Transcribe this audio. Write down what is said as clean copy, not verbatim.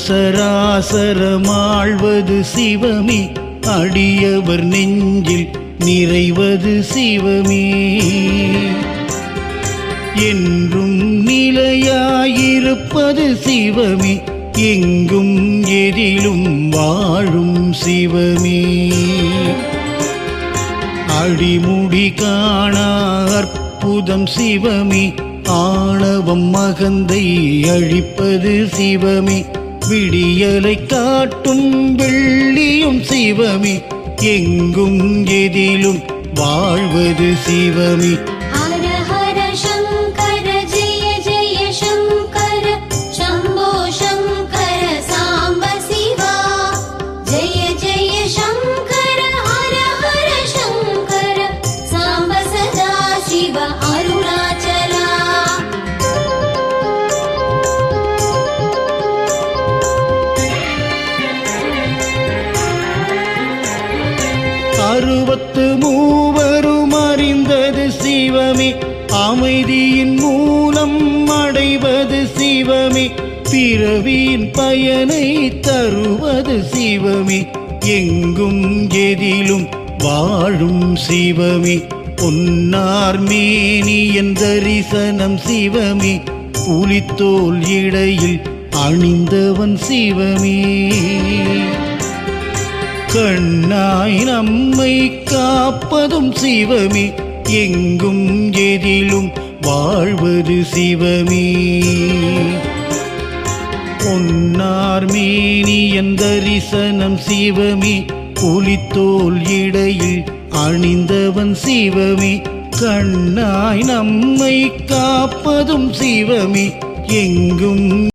சராசரமாழ்வது சிவமே, அடியவர் நெஞ்சில் நிறைவது சிவமே. என்றும் நிலையாயிருப்பது சிவமே, எங்கும் எதிலும் வாழும் சிவமே. அடிமுடி காணா அற்புதம் சிவமே, ஆணவம் மகந்தை அழிப்பது சிவமே. விடியலை காட்டும் வெள்ளியும் சிவமே, எங்கும் எதிலும் வாழ்வது சிவமே. அறுபத்து மூவரும் அறிந்தது சிவமே, அமைதியின் மூலம் அடைவது சிவமே. பிறவியின் பயனை தருவது சிவமே, எங்கும் எதிலும் வாழும் சிவமே. பொன்னார் மேனியன் தரிசனம் சிவமே, புலித்தோல் இடையில் அணிந்தவன் சிவமே. கண்ணாய் நம்மை காப்பதும் சிவமே, எங்கும் எதிலும் வாழ்வது சிவமே. பொன்னார் மேனியன் தரிசனம் சிவமே, புலித்தோல் இடையில் அணிந்தவன் சிவமே. கண்ணாய் நம்மை காப்பதும் சிவமே, எங்கும்